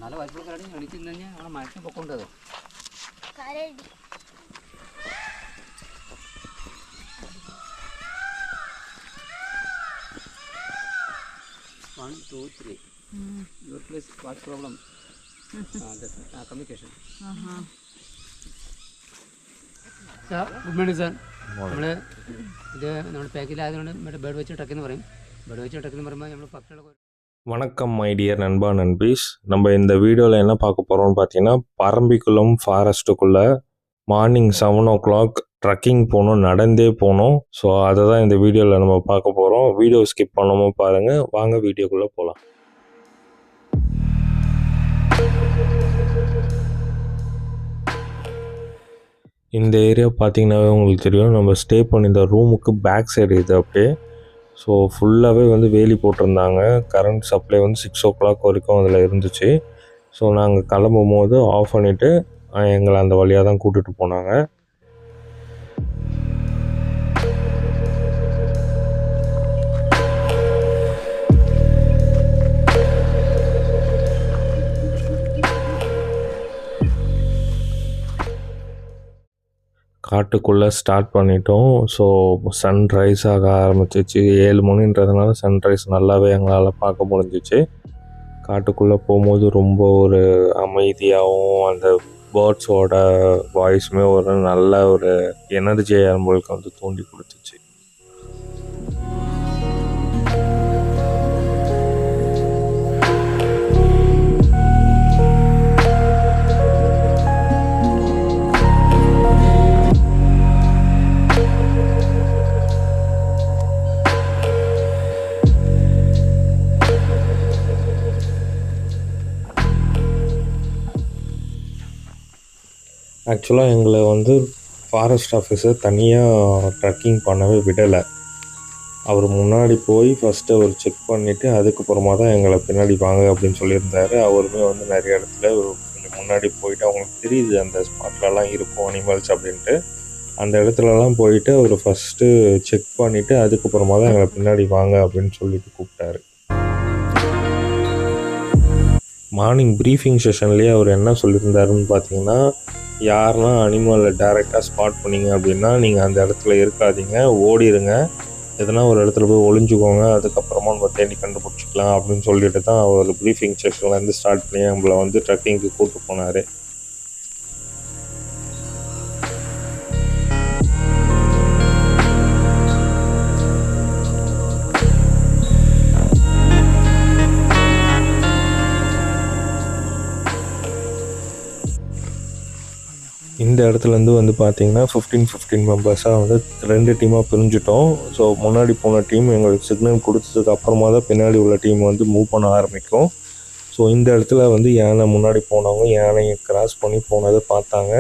നല്ല വായ്പ എണീറ്റ് നിന്ന് കഴിഞ്ഞാൽ അവിടെ മഴയ്ക്ക് പൊക്കമുണ്ടത്. One, two, three. Your place, what problem? Communication. Sir, good morning, sir. നമ്മൾ ഇത് നമ്മുടെ പാക്കിലായതുകൊണ്ട് മറ്റേ ബേർഡ് വെച്ച് ടക്കെന്ന് പറയും. ബേർഡ് വെച്ച് ടക്കെന്ന് പറയുമ്പോൾ നമ്മൾ പക്ഷികളൊക്കെ. வணக்கம் மை டியர் நண்பா நண்பீஸ். நம்ம இந்த வீடியோவில் என்ன பார்க்க போகிறோம்னு பார்த்தீங்கன்னா, பரம்பிக்குளம் ஃபாரஸ்ட்டுக்குள்ளே மார்னிங் 7 o'clock ட்ரக்கிங் போகணும், நடந்தே போகணும். ஸோ அதை தான் இந்த வீடியோவில் நம்ம பார்க்க போகிறோம். வீடியோ ஸ்கிப் பண்ணாமல் பாருங்கள். வாங்க வீடியோக்குள்ளே போகலாம். இந்த ஏரியா பார்த்தீங்கன்னாவே உங்களுக்கு தெரியும். நம்ம ஸ்டே பண்ணியிருந்த ரூமுக்கு பேக் சைடு இது அப்படியே. ஸோ ஃபுல்லாகவே வந்து வேலி போட்டிருந்தாங்க. கரண்ட் சப்ளை வந்து 6 o'clock வரைக்கும் அதில் இருந்துச்சு. ஸோ நாங்கள் கிளம்பும் போது ஆஃப் பண்ணிவிட்டு எங்களை அந்த வழியாக தான் கூட்டிகிட்டு போனாங்க. காட்டுக்குள்ளே ஸ்டார்ட் பண்ணிட்டோம். ஸோ சன்ரைஸ் ஆக ஆரம்பிச்சிச்சு. 7 மணின்றதுனால சன்ரைஸ் நல்லாவே எங்களால் பார்க்க முடிஞ்சிச்சு. காட்டுக்குள்ளே போகும்போது ரொம்ப ஒரு அமைதியாகவும் அந்த பேர்ட்ஸோட வாய்ஸுமே ஒரு நல்ல ஒரு எனர்ஜியை நம்மளுக்கு வந்து தூண்டி கொடுத்துச்சு. ஆக்சுவலாக எங்களை வந்து ஃபாரஸ்ட் ஆஃபீஸர் தனியாக ட்ரக்கிங் பண்ணவே விடலை. அவர் முன்னாடி போய் ஃபஸ்ட்டு அவர் செக் பண்ணிவிட்டு அதுக்கப்புறமா தான் எங்களை பின்னாடி வாங்க அப்படின்னு சொல்லியிருந்தார். அவருமே வந்து நிறைய இடத்துல கொஞ்சம் முன்னாடி போயிட்டு அவங்களுக்கு தெரியுது அந்த ஸ்பாட்லலாம் இருக்கும் அனிமல்ஸ் அப்படின்ட்டு. அந்த இடத்துலலாம் போயிட்டு அவர் ஃபஸ்ட்டு செக் பண்ணிவிட்டு அதுக்கப்புறமா தான் எங்களை பின்னாடி வாங்க அப்படின்னு சொல்லிட்டு கூப்பிட்டாரு. மார்னிங் ப்ரீஃபிங் செஷன்லேயே அவர் என்ன சொல்லியிருந்தாருன்னு பார்த்தீங்கன்னா, யாருன்னா அனிமலை டைரெக்டாக ஸ்பாட் பண்ணிங்க அப்படின்னா நீங்கள் அந்த இடத்துல இருக்காதீங்க, ஓடிடுங்க, எதனா ஒரு இடத்துல போய் ஒளிஞ்சுக்கோங்க, அதுக்கப்புறமா நம்ம தேடி கண்டுபிடிச்சிக்கலாம் அப்படின்னு சொல்லிட்டு தான் அவர் ப்ரீஃபிங் செஷன்லேருந்து ஸ்டார்ட் பண்ணி நம்மளை வந்து ட்ரக்கிங்க்கு கூப்பிட்டு போனார். இந்த இடத்துலேருந்து வந்து பார்த்திங்கன்னா 15 மெம்பர்ஸாக வந்து 2 டீமாக பிரிஞ்சிட்டோம். ஸோ முன்னாடி போன டீம் எங்களுக்கு சிக்னல் கொடுத்ததுக்கு அப்புறமா தான் பின்னாடி உள்ள டீம் வந்து மூவ் பண்ண ஆரம்பிக்கும். ஸோ இந்த இடத்துல வந்து யானை முன்னாடி போனவங்க யானையை கிராஸ் பண்ணி போனதை பார்த்தாங்க.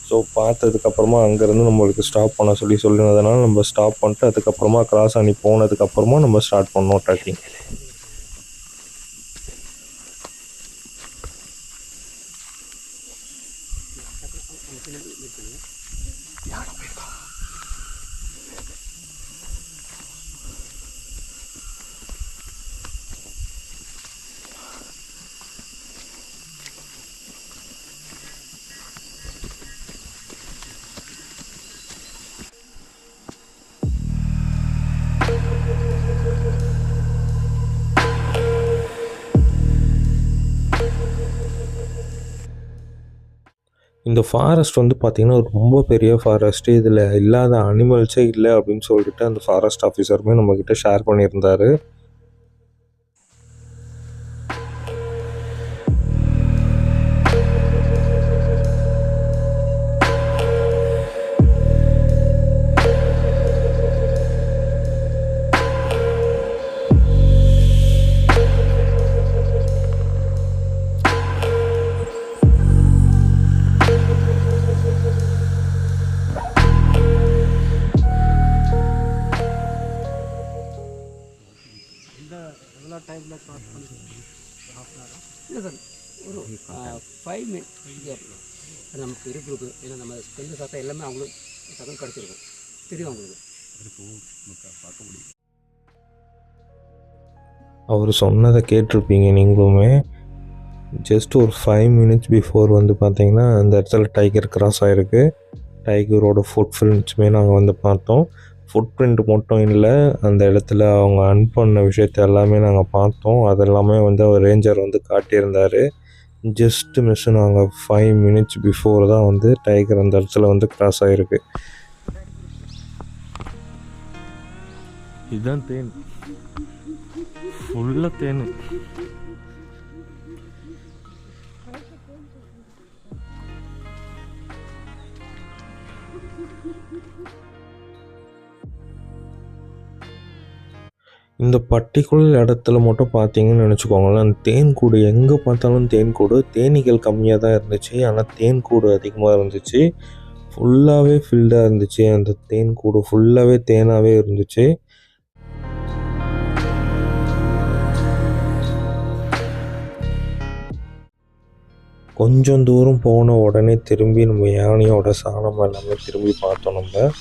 ஸோ பார்த்ததுக்கப்புறமா அங்கேருந்து நம்மளுக்கு ஸ்டாப் பண்ண சொல்லினதுனால நம்ம ஸ்டாப் பண்ணிட்டு அதுக்கப்புறமா கிராஸ் பண்ணி போனதுக்கப்புறமா நம்ம ஸ்டார்ட் பண்ணோம் ட்ரக்கிங். இந்த ஃபாரஸ்ட் வந்து பார்த்திங்கன்னா ரொம்ப பெரிய ஃபாரஸ்ட்டு. இதில் இல்லாத அனிமல்ஸே இல்லை அப்படின்னு சொல்லிட்டு அந்த ஃபாரஸ்ட் ஆஃபீஸருமே நம்மக்கிட்ட ஷேர் பண்ணியிருந்தார். இல்லை சார், ஒரு 5 minutes கேப்பில் அது நமக்கு இருக்குது. ஏன்னா நம்ம ஸ்பெல்லு சாப்பிட்டா எல்லாமே அவங்களுக்கு தகவல் கிடச்சிருக்கும், தெரியும் அவங்களுக்கு. பார்க்க முடியும். அவர் சொன்னதை கேட்டிருப்பீங்க நீங்களுமே. ஜஸ்ட் ஒரு 5 மினிட்ஸ் பிஃபோர் வந்து பார்த்திங்கன்னா அந்த இடத்துல டைகர் கிராஸ் ஆகிருக்கு. டைகரோட ஃபுட் பிரிண்ட்ஸுமே நாங்கள் வந்து பார்த்தோம். ஃபுட் பிரிண்ட் மட்டும் இல்லை, அந்த இடத்துல அவங்க பண்ண விஷயத்த எல்லாமே நாங்கள் பார்த்தோம். அதெல்லாமே வந்து அவர் ரேஞ்சர் வந்து காட்டியிருந்தார். ஜஸ்ட் மிஸ், நாங்கள் 5 மினிட்ஸ் பிஃபோர் தான் வந்து டைகர் அந்த இடத்துல வந்து கிராஸ் ஆகிருக்கு. இதுதான் தேன், ஃபுல்லாக தேன். இந்த பர்டிகுலர் இடத்துல மட்டும் பார்த்தீங்கன்னு நினச்சிக்கோங்களேன், தேன்கூடு எங்கே பார்த்தாலும் தேன்கூடு. தேனீகள் கம்மியாக தான் இருந்துச்சு, ஆனால் தேன்கூடு அதிகமாக இருந்துச்சு. ஃபுல்லாகவே ஃபில்டாக இருந்துச்சு. அந்த தேன்கூடு ஃபுல்லாகவே தேனாகவே இருந்துச்சு. கொஞ்சம் தூரம் போன உடனே திரும்பி நம்ம யானையோட சாணம் எல்லாமே திரும்பி பார்த்தோம். நம்ம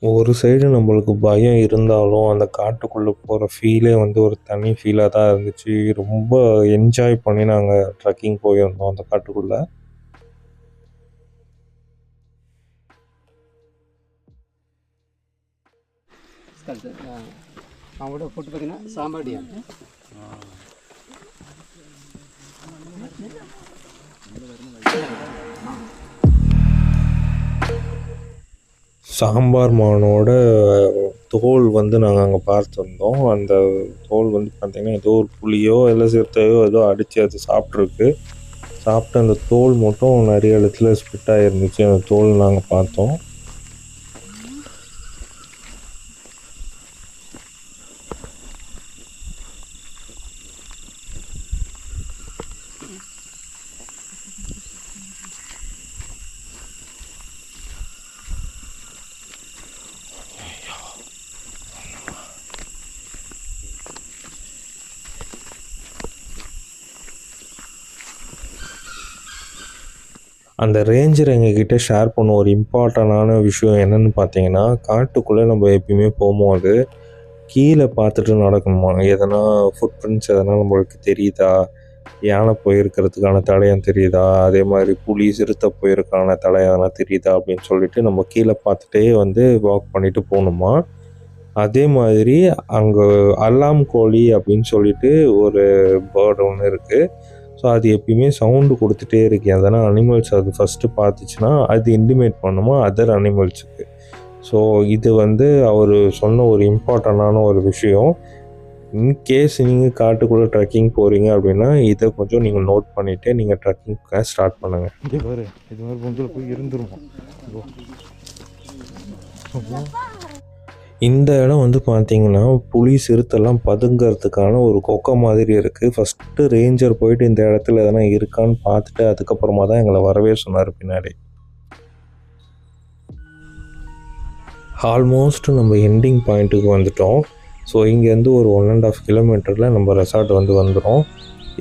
ஒரு சைடு நம்மளுக்கு பயம் இருந்தாலும் அந்த காட்டுக்குள்ளே போகிற ஃபீலே வந்து ஒரு தனி ஃபீலாக தான் இருந்துச்சு. ரொம்ப என்ஜாய் பண்ணி நாங்கள் ட்ரெக்கிங் போயிருந்தோம் அந்த காட்டுக்குள்ளே. அவங்களோட ஃபுட்டு பார்த்தீங்கன்னா சாம்பாடியா. சாம்பார் மானோட தோல் வந்து நாங்கள் அங்கே பார்த்துருந்தோம். அந்த தோல் வந்து பார்த்திங்கன்னா ஏதோ ஒரு புளியோ இல்லை சிறுத்தையோ ஏதோ அடித்து அது சாப்பிட்ருக்கு. சாப்பிட்டு அந்த தோல் மட்டும் நிறைய இடத்துல ஸ்பிட் ஆகிருந்துச்சு. அந்த தோல் நாங்கள் பார்த்தோம். அந்த ரேஞ்சர் எங்ககிட்ட ஷேர் பண்ண ஒரு இம்பார்ட்டண்டான விஷயம் என்னென்னு பார்த்தீங்கன்னா, காட்டுக்குள்ளே நம்ம எப்பயுமே போகும்போது கீழே பார்த்துட்டு நடக்கணுமா. எதனா ஃபுட் பிரிண்ட்ஸ் எதனா நம்மளுக்கு தெரியுதா, யானை போயிருக்கிறதுக்கான தடயம் தெரியுதா, அதே மாதிரி புலி சிறுத்தை போயிருக்கான தடயம் எதனா தெரியுதா அப்படின்னு சொல்லிட்டு நம்ம கீழே பார்த்துட்டே வந்து வாக் பண்ணிட்டு போகணுமா. அதே மாதிரி அங்கே அல்லாம் கோழி அப்படின்னு சொல்லிட்டு ஒரு பேர்டு ஒன்று இருக்குது. ஸோ அது எப்பயுமே சவுண்டு கொடுத்துட்டே இருக்கு. எதனா அனிமல்ஸ் அது ஃபஸ்ட்டு பார்த்துச்சுன்னா அது இன்டிமேட் பண்ணுமா அதர் அனிமல்ஸுக்கு. ஸோ இது வந்து அவர் சொன்ன ஒரு இம்பார்ட்டண்டான ஒரு விஷயம். இன்கேஸ் நீங்கள் காட்டுக்குள்ளே ட்ரெக்கிங் போகிறீங்க அப்படின்னா இதை கொஞ்சம் நீங்கள் நோட் பண்ணிவிட்டு நீங்கள் ட்ரெக்கிங்காக ஸ்டார்ட் பண்ணுங்கள். இது மாதிரி கொஞ்சம் போய் இருந்துருவோம். இந்த இடம் வந்து பார்த்தீங்கன்னா புலி சிறுத்தைலாம் பதுங்கிறதுக்கான ஒரு கொக்கை மாதிரி இருக்குது. ஃபஸ்ட்டு ரேஞ்சர் போயிட்டு இந்த இடத்துல எதனா இருக்கான்னு பார்த்துட்டு அதுக்கப்புறமா தான் எங்களை வரவே சொன்னார் பின்னாடி. ஆல்மோஸ்ட் நம்ம எண்டிங் பாயிண்ட்டுக்கு வந்துட்டோம். ஸோ இங்கேருந்து ஒரு 1.5 கிலோமீட்டரில் நம்ம ரெசார்ட் வந்து வந்துடும்.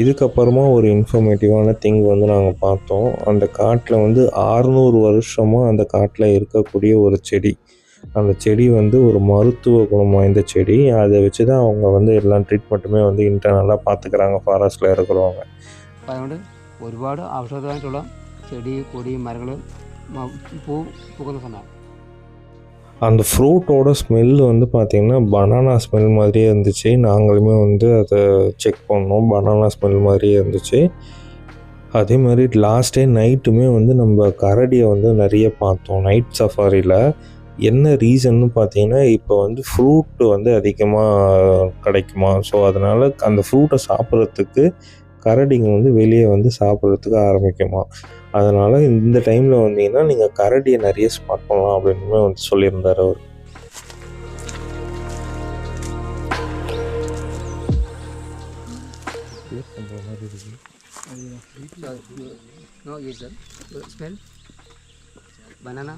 இதுக்கப்புறமா ஒரு இன்ஃபர்மேட்டிவான திங் வந்து நாங்கள் பார்த்தோம். அந்த காட்டில் வந்து 600 வருஷமாக அந்த காட்டில் இருக்கக்கூடிய ஒரு செடி. அந்த செடி வந்து ஒரு மருத்துவ குணம் வாய்ந்த செடி. அதை வச்சு தான் அவங்க வந்து എല്ലാ ട്രീറ്റ്മെൻറ്റുമേ வந்து ഇൻറ്റർനലാக பார்த்துக்கிறாங்க ஃபாரஸ்ட்டில் இருக்கிறவங்க. അപ്പോൾ അതുകൊണ്ട് ഒരുപാട് ഔഷധമായിട്ടുള്ള ചെടി കൊടി മരങ്ങൾ പൂ പൂക്കുന്ന സമയം. அந்த ஃப்ரூட்டோட ஸ்மெல் வந்து பார்த்திங்கன்னா பனானா ஸ்மெல் மாதிரியே இருந்துச்சு. நாங்களுமே வந்து அதை செக் பண்ணோம். பனானா ஸ்மெல் மாதிரியே இருந்துச்சு. அதே மாதிரி லாஸ்ட் டே நைட்டுமே வந்து நம்ம கரடியை வந்து நிறைய பார்த்தோம் நைட் சஃபாரியில். என்ன ரீசன்னு பார்த்தீங்கன்னா இப்போ வந்து ஃப்ரூட்டு வந்து அதிகமாக கிடைக்குமா. ஸோ அதனால் அந்த ஃப்ரூட்டை சாப்பிட்றதுக்கு கரடிங்க வந்து வெளியே வந்து சாப்பிட்றதுக்கு ஆரம்பிக்குமா. அதனால் இந்த டைமில் வந்தீங்கன்னா நீங்கள் கரடியை நிறைய ஸ்பாட் பண்ணலாம் அப்படின்னு வந்து சொல்லியிருந்தார் அவர். banana.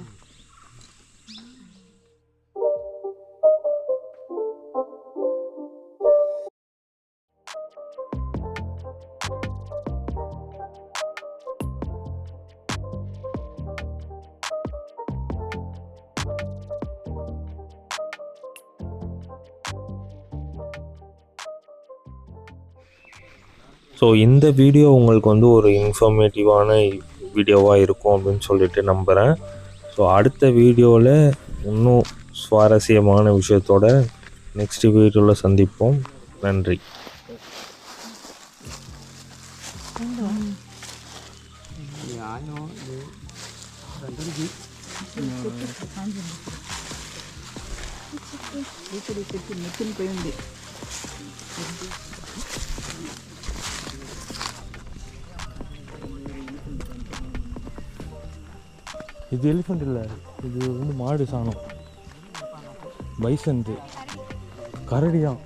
ஸோ இந்த வீடியோ உங்களுக்கு வந்து ஒரு இன்ஃபர்மேட்டிவான வீடியோவாக இருக்கும் அப்படின்னு சொல்லிட்டு நம்புகிறேன். ஸோ அடுத்த வீடியோவில் இன்னும் சுவாரஸ்யமான விஷயத்தோட நெக்ஸ்ட் வீடியோவில் சந்திப்போம். நன்றி. இது எலிஃபண்ட் இல்லை, இது வந்து மாடு சாணம், பைசன்ட்டு, கரடிதான்.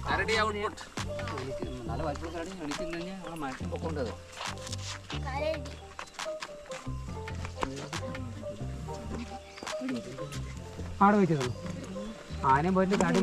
கரடி அவுட்புட் நல்ல வாய்ப்பு கரடி அடிச்சிருந்தீங்க ஆனால் மனுஷன் பக்கம் உண்டது ആടെ വെച്ചത് ആനയും പോയിട്ട് കാട്ടി